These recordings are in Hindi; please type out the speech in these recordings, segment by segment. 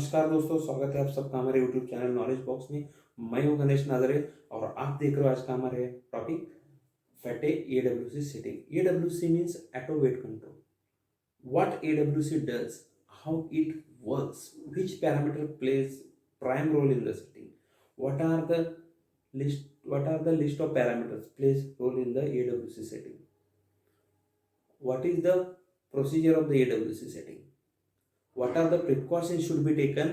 नमस्कार दोस्तों, स्वागत है आप सबका हमारे यूट्यूब चैनल नॉलेज बॉक्स में। मैं हूं गणेश नागरे और आप देख रहे हो आज का हमारे topic Fette AWC setting. AWC means auto weight control. What AWC does, how it works, which parameter plays prime role in the setting, what are the list of parameters plays role in the AWC setting, what is the procedure of the AWC setting, what are the precautions should be taken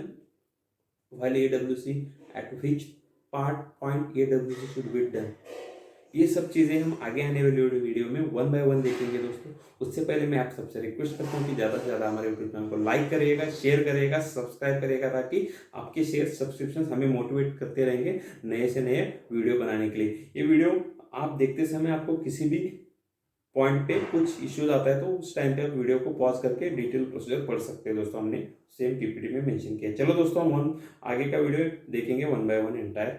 while AWC, at which point AWC should be done। ये सब चीज़ें हम आगे आने वाली वीडियो में वन बाय वन देखेंगे दोस्तों। उससे पहले मैं आप सबसे रिक्वेस्ट करता हूँ कि ज़्यादा से ज़्यादा हमारे यूट्यूब चैनल को लाइक करिएगा, शेयर करिएगा, सब्सक्राइब करिएगा, ताकि आपके शेयर सब्सक्रिप्शन हमें मोटिवेट करते रहेंगे नए से नए वीडियो बनाने के लिए। ये वीडियो आप देखते समय आपको किसी भी पॉइंट पे कुछ इश्यूज आता है तो उस टाइम पे आप वीडियो को पॉज करके डिटेल प्रोसीजर पढ़ सकते हैं दोस्तों। हमने सेम पीपीटी में मेंशन किया। चलो दोस्तों, हम आगे का वीडियो देखेंगे one by one entire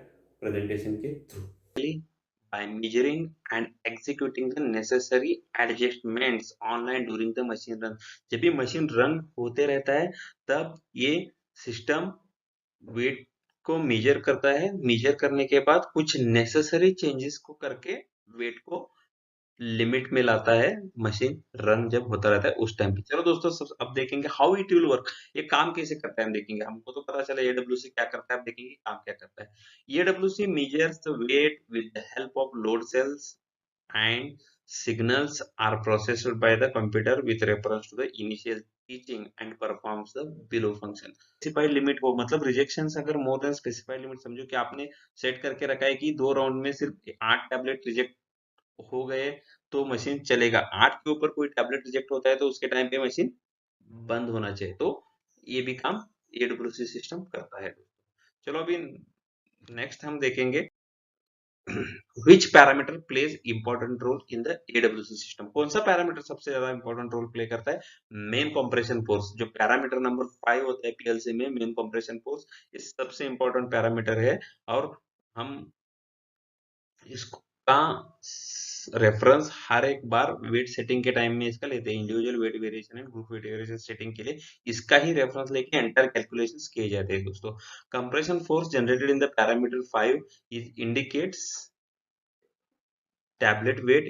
presentation के through. By measuring and executing the necessary adjustments online during the machine run। जब भी मशीन रन होते रहता है तब ये सिस्टम वेट को मेजर करता है। मेजर करने के बाद कुछ नेसेसरी चेंजेस को करके वेट को लिमिट में लाता है मशीन रन जब होता रहता है उस टाइम पे। चलो दोस्तों, सब अब देखेंगे हाउ इट विल वर्क, ये काम कैसे करता है हम देखेंगे। हमको तो पता चला एडब्ल्यूसी क्या करता है, अब देखेंगे काम क्या करता है। AWC measures the weight with the help of load cells and signals are processed by the computer with reference to the initial teaching and performs the below function। Specified limit हो मतलब रिजेक्शंस अगर मोर देन स्पेसिफाइड लिमिट, समझो कि आपने सेट करके रखा है कि 2 राउंड में सिर्फ 8 टैबलेट रिजेक्ट हो गए तो मशीन चलेगा। 8 के ऊपर कोई टैबलेट रिजेक्ट होता है तो उसके टाइम पे मशीन बंद होना चाहिए। तो ये भी काम एडब्ल्यूसी सिस्टम करता है। चलो अभी नेक्स्ट हम देखेंगे which parameter plays important role in the AWC system। कौन सा पैरामीटर सबसे ज्यादा इंपॉर्टेंट रोल प्ले करता है? मेन कंप्रेशन फोर्स, जो पैरामीटर नंबर 5 होता है पीएलसी में, मेन कंप्रेशन फोर्स, ये सबसे इंपॉर्टेंट पैरामीटर है। और हम इसका रेफरेंस हर एक बार वेट सेटिंग के टाइम में इसका लेते हैं। Individual weight variation and group weight variation setting के लिए इसका ही रेफरेंस लेके एंटर कैलकुलेशंस किए जाते हैं दोस्तों। Compression force generated in the parameter 5 is indicates tablet weight.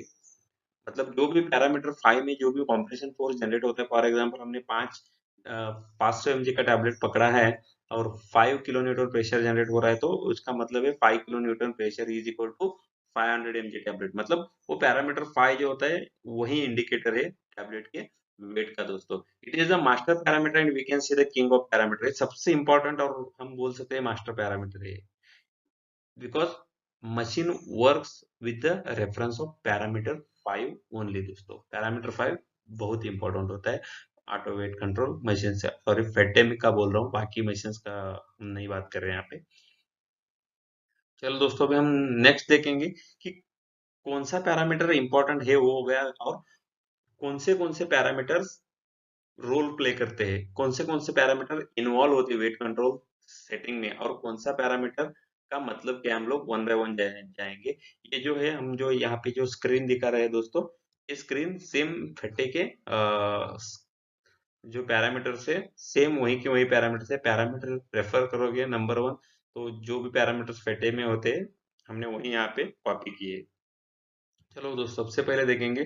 मतलब जो भी पैरामीटर 5 में जो भी कंप्रेशन फोर्स जनरेट होता है, फॉर एग्जांपल हमने 500 mg का टैबलेट पकड़ा है और 5 किलो न्यूटन प्रेशर जनरेट हो रहा है, तो उसका मतलब है 5 kilo newton pressure is equal to 500 mg tablet. मतलब वो पैरामीटर 5 जो होता है वही इंडिकेटर है टैबलेट के वेट का दोस्तों। It is the master parameter and we can see the king of parameter. सबसे इंपॉर्टेंट और हम बोल सकते हैं मास्टर पैरामीटर है, because machine works with the reference of parameter 5 only दोस्तों। पैरामीटर 5 बहुत इंपॉर्टेंट होता है ऑटो वेट कंट्रोल मशीन से। सॉरी, फेटेमिक का बोल रहा हूँ, बाकी मशीन का हम नहीं बात कर रहे हैं यहाँ पे। चलो दोस्तों, अभी हम नेक्स्ट देखेंगे कि कौन सा पैरामीटर इंपॉर्टेंट है वो हो गया, और कौन से पैरामीटर्स रोल प्ले करते हैं, कौन से पैरामीटर इन्वॉल्व होते हैं वेट कंट्रोल सेटिंग में, और कौन सा पैरामीटर का मतलब क्या, हम लोग वन बाय वन जाएंगे। ये जो है, हम जो यहाँ पे जो स्क्रीन दिखा रहे हैं दोस्तों, ये स्क्रीन सेम फट्टे के जो पैरामीटर से सेम वही के वही पैरामीटर से पैरामीटर रेफर करोगे नंबर 1, तो जो भी पैरामीटर्स फटे में होते हैं हमने वही यहाँ पे कॉपी किए। चलो दोस्तों, सबसे पहले देखेंगे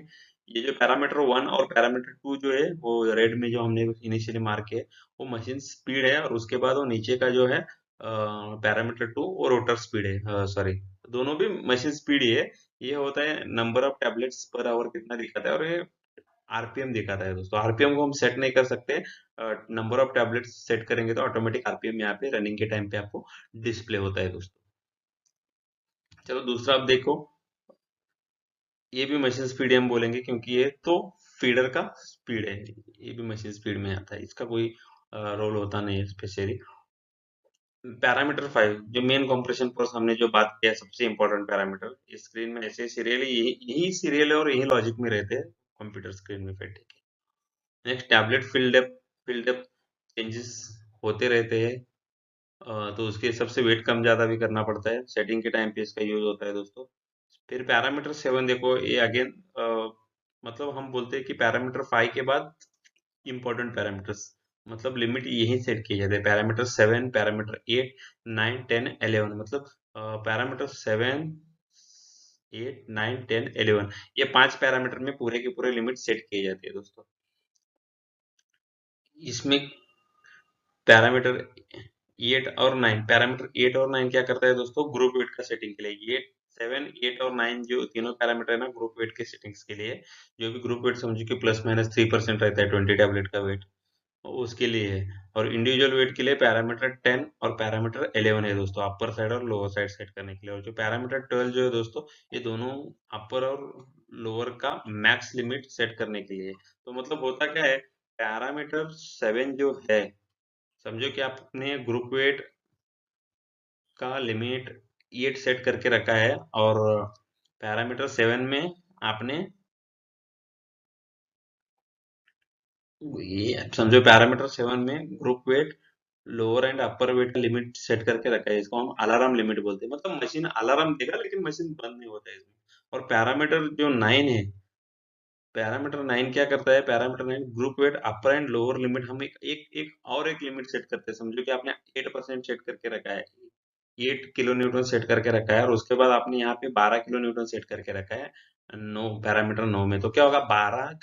ये जो पैरामीटर 1 और पैरामीटर 2 जो है वो रेड में जो हमने इनिशियली मार्क किया वो मशीन स्पीड है, और उसके बाद वो नीचे का जो है पैरामीटर 2 और रोटर स्पीड है। सॉरी, दोनों भी मशीन स्पीड ही है। ये होता है number of tablets per hour कितना दिखाता है, और ये आरपीएम दिखाता है दोस्तों। आरपीएम को हम सेट नहीं कर सकते, नंबर ऑफ टैबलेट्स सेट करेंगे तो ऑटोमेटिक आरपीएम यहाँ पे रनिंग के टाइम पे आपको डिस्प्ले होता है दोस्तों। चलो दूसरा आप देखो, ये भी मशीन स्पीड हम बोलेंगे क्योंकि ये तो फीडर का स्पीड है, ये भी मशीन स्पीड में आता है, इसका कोई रोल होता नहीं है स्पेशली। पैरामीटर 5 जो मेन कंप्रेशन फोर्स हमने जो बात किया, सबसे इंपॉर्टेंट पैरामीटर, इस स्क्रीन में ऐसे सीरियल यही सीरियल है और यही लॉजिक में रहते हैं कंप्यूटर स्क्रीन में फिट है। Next, tablet filled up changes होते रहते हैं, तो उसके हिसाब से वेट कम ज्यादा भी करना पड़ता है, सेटिंग के टाइम पे इसका यूज होता है दोस्तों। फिर पैरामीटर 7 देखो, ये अगेन मतलब हम बोलते हैं कि पैरामीटर 5 के बाद इंपॉर्टेंट पैरामीटर्स मतलब लिमिट यही सेट किए जाते हैं। पैरामीटर 7, पैरामीटर 8, 9, 10, 11 मतलब पैरामीटर 7, 8, 9, 10, 11 ये 5 पैरामीटर में पूरे के पूरे लिमिट सेट किए जाते हैं दोस्तों। इसमें पैरामीटर 8 और 9, पैरामीटर 8 और 9 क्या करता है दोस्तों, ग्रुप वेट का सेटिंग के लिए। 8, 7, 8 और 9 जो तीनों पैरामीटर है ना ग्रुप वेट के सेटिंग्स के लिए। जो भी ग्रुप वेट समझो कि प्लस माइनस 3% रहता है 20 टैबलेट का वेट, उसके लिए है। और इंडिविजुअल वेट के लिए पैरामीटर 10 और पैरामीटर 11 है दोस्तों, अपर साइड और लोअर साइड सेट करने के लिए। और जो पैरामीटर 12 जो है दोस्तों, ये दोनों अपर और लोअर का मैक्स लिमिट सेट करने के लिए है। तो मतलब होता क्या है, पैरामीटर 7 जो है, समझो कि आपने ग्रुप वेट का लिमिट 8 सेट करके रखा है, और पैरामीटर 7 में आपने ये समझो पैरामीटर 7 में group weight, lower and upper weight का लिमिट सेट करके रखा है। इसको हम अलार्म लिमिट बोलते हैं, मतलब मशीन अलार्म देगा लेकिन मशीन बंद नहीं होता है इसमें। और पैरामीटर जो 9 है, पैरामीटर 9 क्या करता है, parameter 9 group weight upper and lower limit हम एक लिमिट सेट करते हैं। समझो कि आपने 8% सेट करके रखा है, 8 किलो न्यूटन सेट करके रखा है, और उसके बाद आपने यहाँ पे 12 किलो न्यूटन सेट करके रखा है। नो पैरामीटर 9 में तो क्या होगा, 12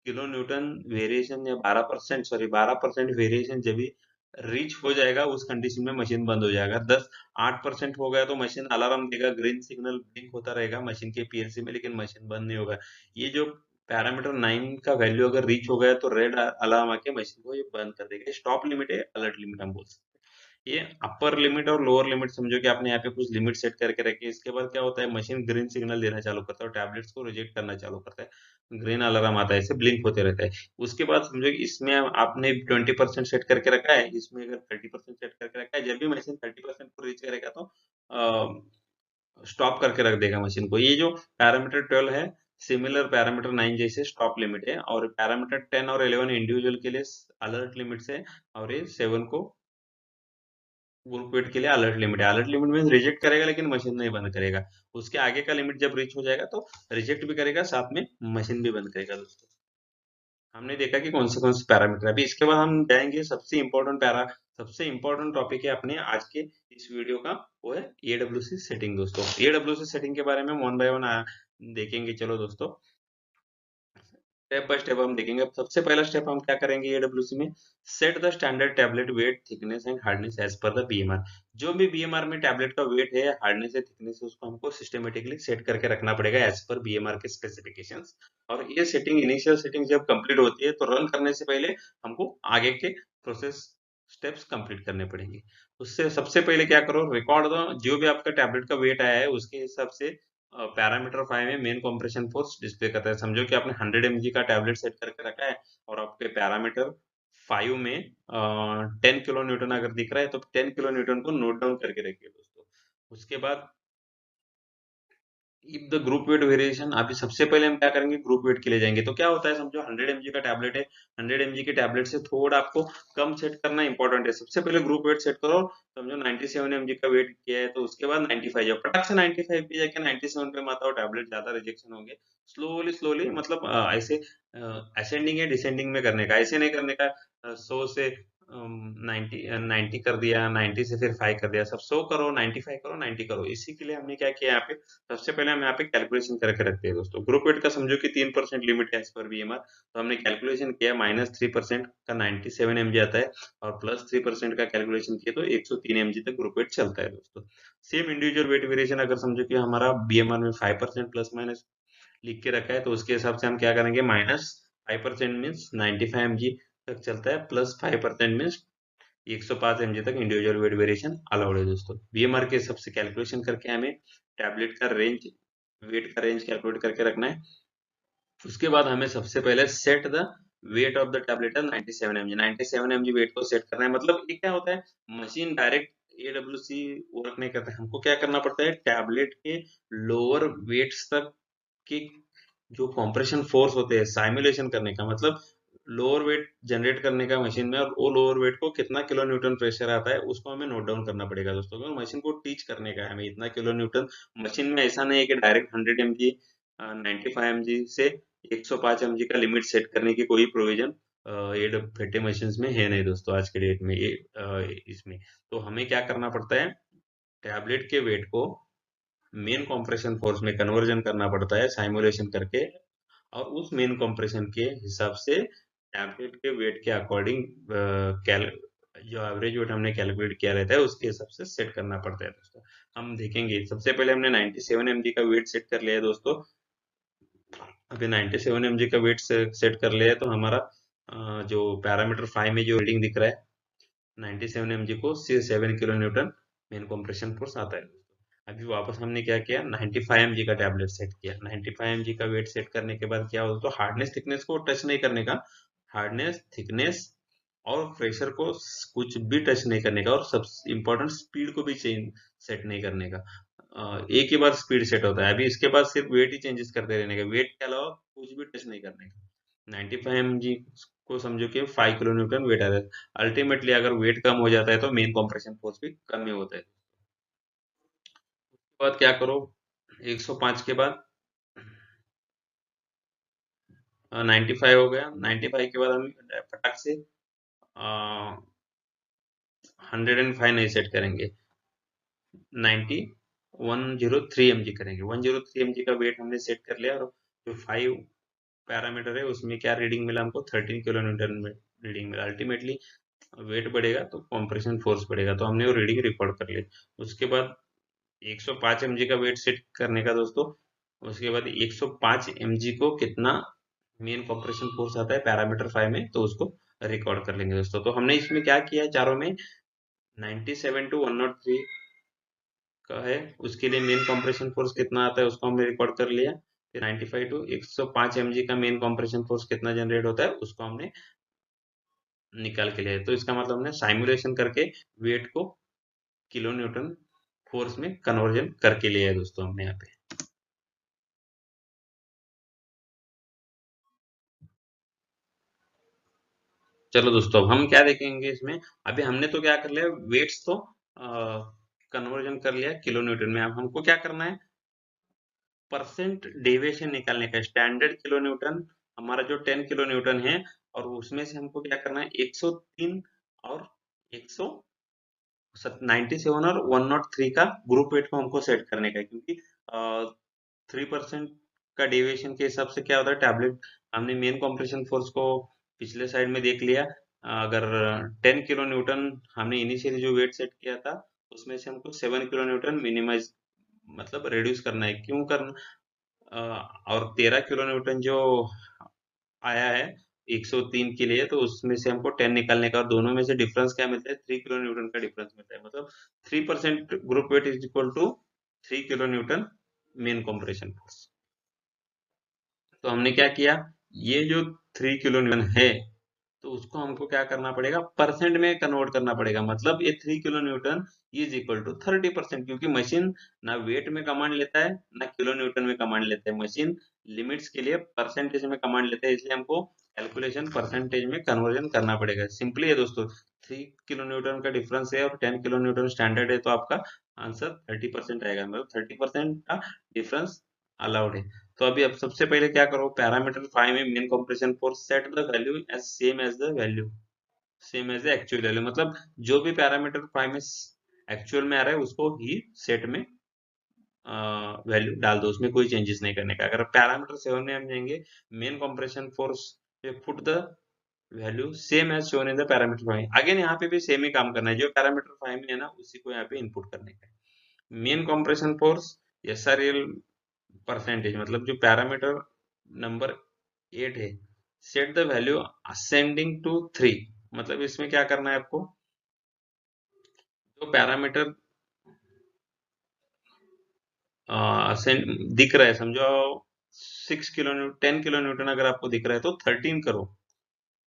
किलो न्यूटन वेरिएशन या 12%, सॉरी 12% वेरिएशन जब भी रीच हो जाएगा उस कंडीशन में मशीन बंद हो जाएगा। 8% हो गया तो मशीन अलार्म देगा, ग्रीन सिग्नल ब्लिंक होता रहेगा मशीन के पीएलसी में, लेकिन मशीन बंद नहीं होगा। ये जो पैरामीटर 9 का वैल्यू अगर रीच हो गया तो रेड अलार्म आके मशीन को ये बंद कर देगा। स्टॉप लिमिट है, अलर्ट लिमिट हम बोल सकते हैं। ये अपर लिमिट और लोअर लिमिट समझो कि आपने यहाँ पे कुछ लिमिट सेट करके रखी है। इसके बाद क्या होता है, मशीन ग्रीन सिग्नल देना चालू करता है और टैबलेट्स को रिजेक्ट करना चालू करता है। ग्रीन अलार्म आता है, ऐसे ब्लिंक होते रहता है। उसके बाद समझो कि इसमें आपने 20% सेट करके रखा है, इसमें अगर 30% सेट करके रखा है, जब भी मशीन 30% को रीच करेगा तो स्टॉप करके रख देगा मशीन को। ये जो पैरामीटर 12 है, सिमिलर पैरामीटर 9 जैसे स्टॉप लिमिट है, और पैरामीटर 10 और 11 इंडिविजुअल के लिए अलर्ट लिमिट्स है, और ये 7 को ग्रुप वेट के लिए अलर्ट लिमिट है। अलर्ट लिमिट में रिजेक्ट करेगा लेकिन मशीन नहीं बंद करेगा। उसके आगे का लिमिट जब रीच हो जाएगा तो रिजेक्ट भी करेगा, साथ में मशीन भी बंद करेगा दोस्तों। हमने देखा कि कौन से पैरामीटर है। अभी इसके बाद हम जाएंगे सबसे इंपॉर्टेंट टॉपिक है अपने आज के इस वीडियो का, वो है एडब्ल्यूसी सेटिंग दोस्तों। एडब्ल्यूसी सेटिंग के बारे में वन बाय वन देखेंगे। चलो दोस्तों, स्टेप बाय स्टेप हम देखेंगे। अब सबसे पहला स्टेप हम क्या करेंगे एडब्ल्यूसी में, set the standard tablet weight, thickness and hardness as per the BMR. जो भी बीएमआर में टैबलेट का वेट है, हार्डनेस है, थिकनेस है, उसको हमको सिस्टमेटिकली सेट करके रखना पड़ेगा एज पर बीएमआर के स्पेसिफिकेशंस। और ये सेटिंग, इनिशियल सेटिंग जब कंप्लीट होती है तो रन करने से पहले हमको आगे के प्रोसेस स्टेप्स कंप्लीट करने पड़ेंगे। उससे सबसे पहले क्या करो, रिकॉर्ड दो जो भी आपका टैबलेट का वेट आया है उसके हिसाब से पैरामीटर 5 में मेन कंप्रेशन फोर्स डिस्प्ले करता है। समझो कि आपने 100 mg का टैबलेट सेट करके रखा है, और आपके पैरामीटर 5 में 10 किलो न्यूटन अगर दिख रहा है तो 10 किलो न्यूटन को नोट डाउन करके रखिए दोस्तों। उसके बाद if the group weight variation, अभी सबसे पहले हम क्या करेंगे, ग्रुप वेट के लिए जाएंगे। तो क्या होता है, समझो 100 mg का टैबलेट है, 100 mg के टैबलेट से थोड़ा आपको कम सेट करना इंपॉर्टेंट है। सबसे पहले ग्रुप वेट सेट करो। समझो 97 mg का वेट किया है तो उसके बाद 95, जब फटाक से 95 पे जाके 97 पे मत आओ, टैबलेट ज्यादा रिजेक्शन होंगे। स्लोली स्लोली मतलब ऐसे असेंडिंग या डिसेंडिंग में करने का, ऐसे नहीं करने का 100 से 90 90 कर दिया, 90 से फिर 5 कर दिया। सब 100 करो, 95 करो, 90 करो। इसी के लिए हमने क्या किया यहाँ पे, सबसे पहले हम यहाँ पे कैलकुलेशन करके रखते हैं दोस्तों। ग्रुप वेट का समझो कि 3% लिमिट है एज पर बीएमआर, तो हमने कैलकुलेशन किया, -3% का 97 mg आता है, और +3% का कैलकुलेशन किया तो 103 mg तक ग्रुप वेट चलता है दोस्तों। सेम इंडिविजुअल वेट वेरिएशन अगर समझो कि हमारा बीएमआर में 5% प्लस माइनस लिख के रखा है तो उसके हिसाब से हम क्या करेंगे, -5% मीन्स 95 mg तक चलता है, +5% मीन्स 105 mg तक इंडिविजुअल वेट वेरिएशन अलाउड है दोस्तों। बीएमआर के हिसाब से कैलकुलेशन करके हमें टैबलेट का रेंज, वेट का रेंज कैलकुलेट करके रखना है। उसके बाद हमें सबसे पहले set the weight of the tablet 97 mg, 97 mg weight को सेट करना है। मतलब ये क्या होता है, मशीन डायरेक्ट एडब्ल्यूसी वर्क नहीं करता है, हमको क्या करना पड़ता है, टैबलेट के लोअर वेट्स तक के जो कंप्रेशन फोर्स होते हैं साइमुलेशन करने का, मतलब लोअर वेट जनरेट करने का मशीन में, और वो लोअर वेट को कितना किलो न्यूटन प्रेशर आता है उसको हमें नोट डाउन करना पड़ेगा दोस्तों, क्योंकि मशीन को टीच करने का है हमें इतना किलो न्यूटन। मशीन में ऐसा नहीं है कि डायरेक्ट 100 mg 95 mg से 105 mg का लिमिट सेट करने की कोई प्रोविजन ये फटे मशीन में है नहीं दोस्तों आज के डेट में ये इसमें। तो हमें क्या करना पड़ता है, टैबलेट के वेट को मेन कंप्रेशन फोर्स में कन्वर्जन करना पड़ता है साइमुलेशन करके, और उस मेन कंप्रेशन के हिसाब से टैबलेट के वेट के अकॉर्डिंग कैल जो एवरेज वेट हमने कैलकुलेट किया रहता है उसके हिसाब से सेट करना पड़ता है दोस्तों। हम देखेंगे सबसे पहले हमने 97 mg का वेट सेट कर लिया है दोस्तों। अभी 97 mg का वेट सेट कर लिया है तो हमारा जो पैरामीटर 5 में जो रीडिंग दिख रहा है 97 mg को 7 kilo newton main compression force आता है। अभी वापस हमने क्या किया, 95 mg का टैबलेट सेट किया। 95 mg का वेट सेट करने के बाद क्या होता है, तो हार्डनेस थिकनेस को टच नहीं करने का, हार्डनेस थिकनेस और प्रेशर को कुछ भी टच नहीं करने का, और सबसे इम्पोर्टेंट स्पीड को भी चेंज सेट नहीं करने का। एक ही बार स्पीड सेट होता है। अभी इसके बाद सिर्फ वेट ही चेंजेस करते रहने का, वेट के अलावा कुछ भी टच नहीं करने का। 95 mg को समझो कि 5 किलो न्यूटन वेट आ रहा है। अल्टीमेटली अगर वेट कम हो जाता है तो मेन कंप्रेशन फोर्स भी कम ही होता है। उसके बाद क्या करो, 105 के बाद 95 हो गया। 95 के बाद हम फटाक से 105 नहीं सेट करेंगे, 90 103 mg करेंगे। 103 mg का वेट हमने सेट कर लिया, और जो 5 पैरामीटर है उसमें क्या रीडिंग मिला हमको, 13 किलो न्यूटन में रीडिंग मिला। अल्टीमेटली वेट बढ़ेगा तो कंप्रेशन फोर्स बढ़ेगा, तो हमने वो रीडिंग रिकॉर्ड कर लिया। उसके बाद 105 mg का वेट सेट करने का दोस्तों। उसके बाद 105 mg को कितना मेन कंप्रेशन फोर्स आता है पैरामीटर 5 में, तो उसको रिकॉर्ड कर लेंगे दोस्तों। तो हमने इसमें क्या किया, चारों में 97 टू 103 का है, उसके लिए मेन कंप्रेशन फोर्स कितना आता है उसको हमने रिकॉर्ड कर लिया। फिर 95 टू 105 mg का मेन कंप्रेशन फोर्स कितना जनरेट होता है उसको हमने निकाल के लिया। तो इसका मतलब हमने साइमुलेशन करके वेट को किलो न्यूटन फोर्स में कन्वर्जन करके लिया है दोस्तों हमने यहाँ पे। चलो दोस्तों, अब हम क्या देखेंगे इसमें। अभी हमने तो क्या कर लिया, वेट्स तो कन्वर्जन कर लिया किलो न्यूटन में। अब हमको क्या करना है, परसेंट डेविएशन निकालने का। स्टैंडर्ड किलो न्यूटन हमारा जो 10 किलो न्यूटन है, और उसमें से हमको क्या करना है 103 और 100 97 और 103 का ग्रुप वेट को हमको सेट करने का है, क्योंकि 3% का डेविएशन के हिसाब से क्या होता है, टैबलेट हमने मेन कंप्रेशन फोर्स को पिछले साइड में देख लिया। अगर 10 किलो न्यूटन हमने इनिशियली जो वेट सेट किया था उसमें से हमको 7 किलो न्यूटन मिनिमाइज मतलब रिड्यूस करना है। क्यों करना, और 13 किलो न्यूटन जो आया है 103 के लिए, तो उसमें से हमको 10 निकालने का, और दोनों में से डिफरेंस क्या मिलता है, 3 किलो न्यूटन का डिफरेंस मिलता है। मतलब 3% group weight is equal to 3 kilo newton main compression force. तो हमने क्या किया, ये जो 3 किलो न्यूटन है, तो उसको हमको क्या करना पड़ेगा, परसेंट में कन्वर्ट करना पड़ेगा। मतलब ये 3 kilo newton is equal to 30%, क्योंकि मशीन ना वेट में कमांड लेता है ना किलो न्यूटन में कमांड लेता है। मशीन लिमिट्स के लिए परसेंटेज में कमांड लेता है, इसलिए हमको कैलकुलेशन परसेंटेज में कन्वर्जन करना पड़ेगा। सिंपली है दोस्तों, 3 किलो न्यूटन का डिफरेंस है और 10 किलो न्यूटन स्टैंडर्ड है, तो आपका आंसर 30% आएगा। मतलब 30% का डिफरेंस अलाउड है। तो अभी अब सबसे पहले क्या करो, पैरामीटर 5 में main compression force set the value as same as the value, same as the actual value. मतलब जो भी पैरामीटर 5 में एक्चुअल में आ रहा है उसको ही सेट में वैल्यू डाल दो, उसमें कोई चेंजेस नहीं करने का। अगर पैरामीटर 7 में हम जाएंगे, मेन कंप्रेशन फोर्स पे put the value same as shown in the parameter 5। Again यहाँ पे भी सेम ही काम करना है, जो पैरामीटर 5 में है ना उसी को यहाँ पे इनपुट करने का है। Main compression force SRL percentage, मतलब जो पैरामीटर नंबर 8 है, set the value ascending to 3। मतलब इसमें क्या करना है आपको, जो पैरामीटर दिख रहा है, समझो 6 किलो न्यूटन 10 किलो न्यूटन अगर आपको दिख रहा है तो 13 करो।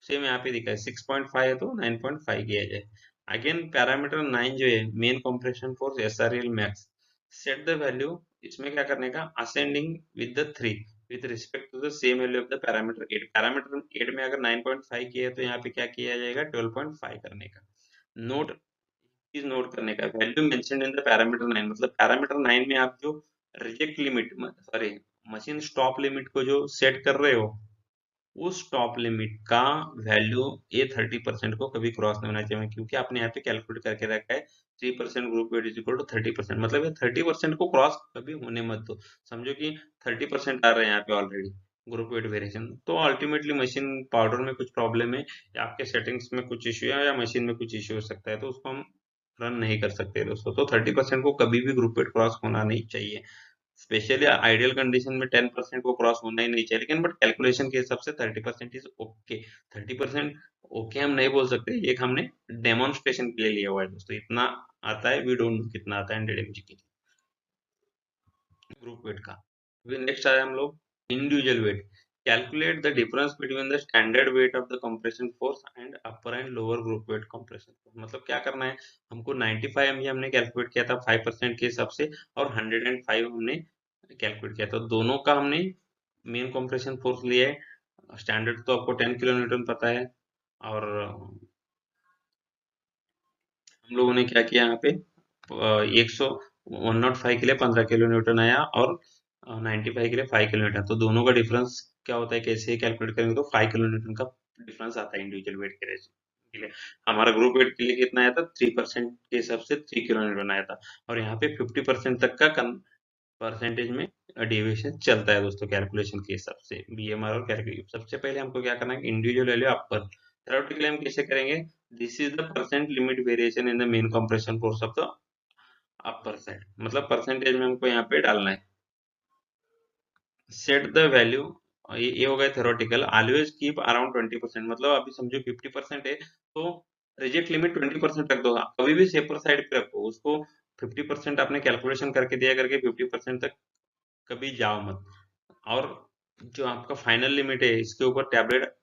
सेम यहाँ पे दिखा है 6.5 है तो 9.5 किया जाए। अगेन पैरामीटर 9 जो है main compression force SRL max, set the value, इसमें क्या करने का, ascending with the 3 with respect to the same value of the parameter 8। Parameter 8 में अगर 9.5 किया है तो यहाँ पे क्या किया जाएगा, 12.5 करने का। नोट, चीज नोट करने का, value mentioned in the parameter 9, मतलब पैरामीटर 9 में आप जो reject limit, sorry machine stop limit को जो सेट कर रहे हो, उस टॉप लिमिट का वैल्यू ये 30% को कभी क्रॉस नहीं होना चाहिए, क्योंकि आपने यहाँ पे कैलकुलेट करके रखा है 3% group weight is equal to 30%, मतलब ये 30% को क्रॉस कभी होने मत दो। समझो कि 30% आ रहे हैं यहाँ पे ऑलरेडी ग्रुप वेट वेरिएशन, तो अल्टीमेटली मशीन पाउडर में कुछ प्रॉब्लम है या आपके सेटिंग्स में कुछ इश्यू है या मशीन में कुछ इश्यू हो सकता है, तो उसको हम रन नहीं कर सकते दोस्तों। तो 30% को कभी भी ग्रुप वेट क्रॉस होना नहीं चाहिए। स्पेशली आइडियल कंडीशन में 10% को क्रॉस होना ही नहीं चाहिए, लेकिन बट कैलकुलेशन के हिसाब से 30% इज ओके। 30% ओके हम नहीं बोल सकते, एक हमने डेमोन्स्ट्रेशन के लिए लिया हुआ है दोस्तों। इतना आता है, वी डोंट नो कितना आता है 100 mg के ग्रुप वेट का। फिर नेक्स्ट आया हम लोग individual weight. Calculate the difference between the standard weight of the compression force and upper and lower group weight compression force. मतलब क्या करना है हमको, 95 mg हमने कैलकुलेट किया था 5% के हिसाब से, और 105 हमने कैलकुलेट किया था। दोनों का हमने मेन कंप्रेशन फोर्स लिया है। स्टैंडर्ड तो आपको 10 किलो न्यूटन पता है, और हम लोगों ने क्या किया यहाँ पे, 105 के लिए 15 किलो न्यूटन आया, और 95 के लिए 5 किलो न्यूटन। तो दोनों का डिफरेंस क्या होता है, कैसे कैलकुलेट करेंगे, तो 5 किलो न्यूटन का डिफरेंस आता है इंडिविजुअल वेट के लिए। हमारा ग्रुप वेट के लिए कितना आया था, 3% के हिसाब से 3 किलो न्यूटन आया था, और यहाँ पे 50% तक का परसेंटेज में डेविएशन चलता है दोस्तों कैलकुलेशन के हिसाब से, बीएमआर और कैलकुलेशन। सबसे पहले हमको क्या करना है, इंडिविजुअल वैल्यू अपर। थ्योरेटिकली हम कैसे करेंगे, this is the percent limit variation in the main compression force of the upper side, मतलब परसेंटेज में हमको यहाँ पे डालना है। सेट द वैल्यू, ये हो गया थ्योरेटिकल। ऑलवेज कीप अराउंड 20%, मतलब अभी समझो 50% है तो रिजेक्ट लिमिट 20% रख दो, कभी भी सेपर साइड पे रखो उसको। 50% आपने कैलकुलेशन करके दिया करके 50% तक कभी जाओ मत। और जो आपका फाइनल लिमिट है इसके ऊपर टैबलेट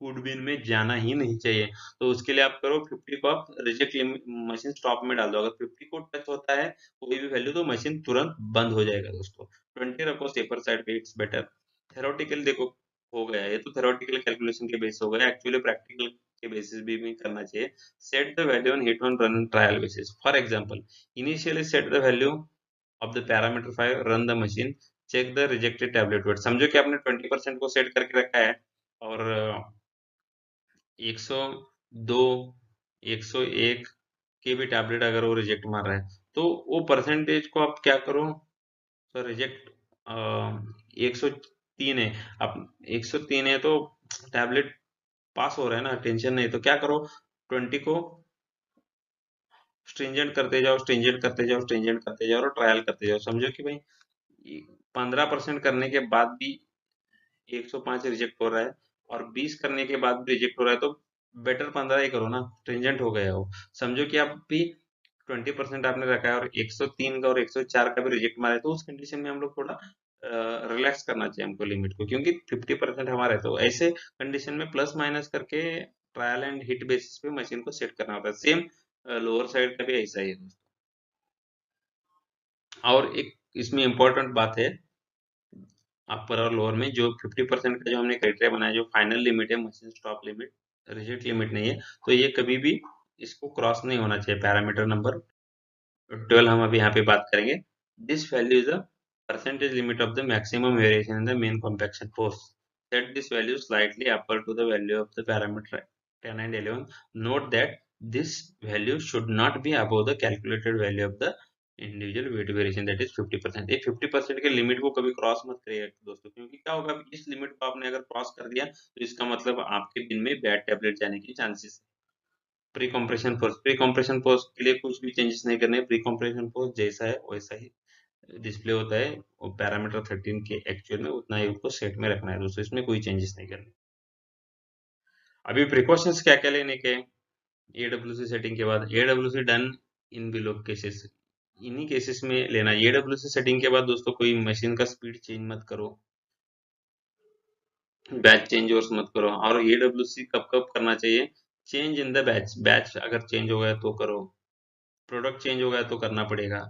फूड बिन में जाना ही नहीं चाहिए। तो उसके लिए आप करो 50 को आप रिजेक्ट लिमिट मशीन स्टॉप में डाल दो। अगर 50 को टच होता है कोई भी वैल्यू, तो मशीन तुरंत बंद हो जाएगा दोस्तों। 20 रखो सेफर साइड पे, इट्स बेटर। थेरोटिकल देखो हो गया, ये तो थेरोटिकल कैलकुलेशन के बेस हो गया, एक्चुअली प्रैक्टिकल के बेसिस भी करना चाहिए। Set the value on hit on run trial basis. For example, initially set the value of the parameter 5, run the machine, check the rejected tablet weight. समझो कि आपने 20% को सेट करके रखा है, और 102, 101 के भी टैबलेट अगर वो रिजेक्ट मार रहा है, तो वो परसेंटेज को आप क्या करो, तो रिजेक्ट 103 है, अब 103 है तो टैबलेट पास हो रहा है ना, टेंशन नहीं। तो क्या करो, 20 को स्ट्रिंजेंट करते जाओ, स्ट्रिंजेंट करते जाओ, स्ट्रिंजेंट करते जाओ, और ट्रायल करते जाओ। समझो कि भाई 15% करने के बाद भी 105 रिजेक्ट हो रहा है, और 20 करने के बाद भी रिजेक्ट हो रहा है, तो बेटर 15 ही करो ना, स्ट्रिंजेंट हो गया वो। समझो कि आप भी 20% आपने रखा है और 103 का और 104 का भी रिजेक्ट मारा है, तो उस कंडीशन में हम लोग थोड़ा रिलैक्स करना चाहिए हमको लिमिट को, क्योंकि 50% हमारा है। तो ऐसे कंडीशन में प्लस माइनस करके ट्रायल एंड हिट बेसिस पे मशीन को सेट करना होता है। सेम लोअर साइड का भी ऐसा ही है दोस्तों। और एक इसमें इम्पोर्टेंट बात है, अपर और लोअर में जो 50% का जो हमने क्राइटेरिया बनाया, जो फाइनल लिमिट है machine stop limit, reject limit नहीं है, तो ये कभी भी इसको क्रॉस नहीं होना चाहिए। पैरामीटर नंबर 12 हम अभी यहाँ पे बात करेंगे। This value is the percentage limit of the maximum variation in the main compaction force. Set this value slightly upper to the value of the parameter 10 and 11। Note that this value should not be above the calculated value of the individual weight variation, that is 50%। ये 50% के लिमिट को कभी क्रॉस मत करिएगा दोस्तों, क्योंकि क्या होगा, इस लिमिट को आपने अगर क्रॉस कर दिया तो इसका मतलब आपके दिन में बैड टैबलेट जाने की chances. Pre compression force, pre compression force के लिए कुछ भी चेंजेस नहीं करने। प्री कंप्रेशन फोर्स जैसा है वैसा ही डिस्प्ले होता है, और पैरामीटर 13 के एक्चुअल में उतना ही उसको सेट में रखना है दोस्तों, इसमें कोई चेंजेस नहीं करने। अभी प्रिकॉशंस क्या क्या लेने के, एडब्ल्यूसी सेटिंग के बाद एडब्ल्यूसी डन इन बिलो केसेस, इन्हीं केसेस में लेना। एडब्ल्यूसी सेटिंग के बाद दोस्तों कोई मशीन का स्पीड चेंज मत करो, बैच चेंज और मत करो। और एडब्ल्यूसी कब कब करना चाहिए, change in the batch, batch अगर चेंज हो गया तो करो, प्रोडक्ट चेंज हो गया तो करना पड़ेगा,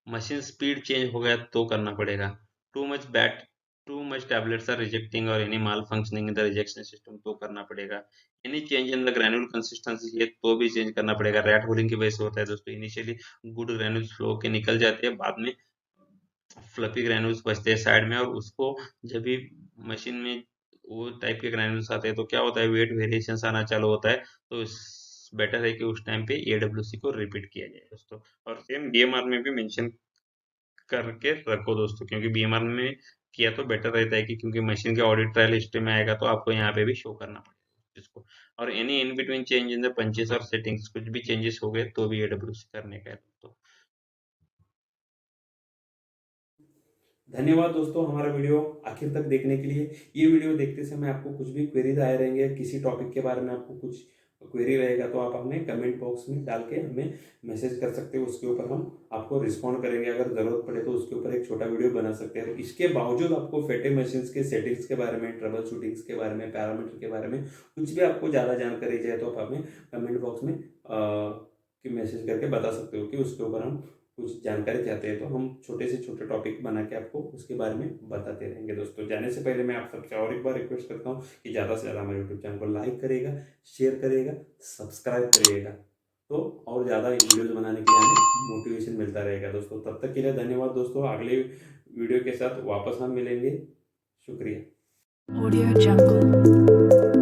मशीन स्पीड चेंज हो गया तो करना पड़ेगा, too much bat too much tablets are rejecting और any malfunctioning in the rejection system तो करना पड़ेगा, any change in the granule consistency है तो भी चेंज करना पड़ेगा। रैट होलिंग की वजह से होता है दोस्तों, इनिशियली गुड ग्रैन्यूल्स फ्लो के निकल जाते हैं, बाद में फ्लफी ग्रैन्यूल्स बचते हैं साइड में, और उसको जब भी मशीन में वो टाइप के ग्रैन्यूल्स आते हैं, तो क्या होता है वेट वेरिएशंस आना चालू होता है, तो बेटर है कि उस टाइम पे AWC को रिपीट किया जाए दोस्तों। और सेम BMR में भी मेंशन करके रखो दोस्तों, क्योंकि BMR में किया तो बेटर रहता है कि क्योंकि मशीन के ऑडिट ट्रायल हिस्ट्री में आएगा तो आपको यहाँ पे भी शो करना पड़ेगा इसको। और any in between change in the punches और सेटिंग्स, कुछ भी चेंजेस हो गए तो भी AWC करने का है दोस्तों। धन्यवाद दोस्तों हमारा वीडियो आखिर तक देखने के लिए। ये वीडियो देखते समय आपको कुछ भी क्वेरीज आए रहेंगे, किसी टॉपिक के बारे में आपको कुछ क्वेरी रहेगा तो आप हमें कमेंट बॉक्स में डाल के हमें मैसेज कर सकते हो, उसके ऊपर हम आपको रिस्पॉन्ड करेंगे। अगर ज़रूरत पड़े तो उसके ऊपर एक छोटा वीडियो बना सकते हैं। इसके बावजूद आपको फेटे मशीन्स के सेटिंग्स के बारे में, ट्रबल शूटिंग्स के बारे में, पैरामीटर के बारे में कुछ भी आपको ज़्यादा जानकारी चाहिए तो आप हमें कमेंट बॉक्स में मैसेज करके बता सकते हो कि उसके ऊपर हम कुछ जानकारी चाहते हैं, तो हम छोटे से छोटे टॉपिक बना के आपको उसके बारे में बताते रहेंगे दोस्तों। जाने से पहले मैं आप सबसे और एक बार रिक्वेस्ट करता हूँ कि ज़्यादा से ज़्यादा हमारे यूट्यूब चैनल को लाइक करिएगा, शेयर करिएगा, सब्सक्राइब करिएगा, तो और ज़्यादा वीडियोज़ बनाने के लिए हमें मोटिवेशन मिलता रहेगा दोस्तों। तब तक के लिए धन्यवाद दोस्तों। अगले वीडियो के साथ वापस हम मिलेंगे। शुक्रिया। Audio Jungle.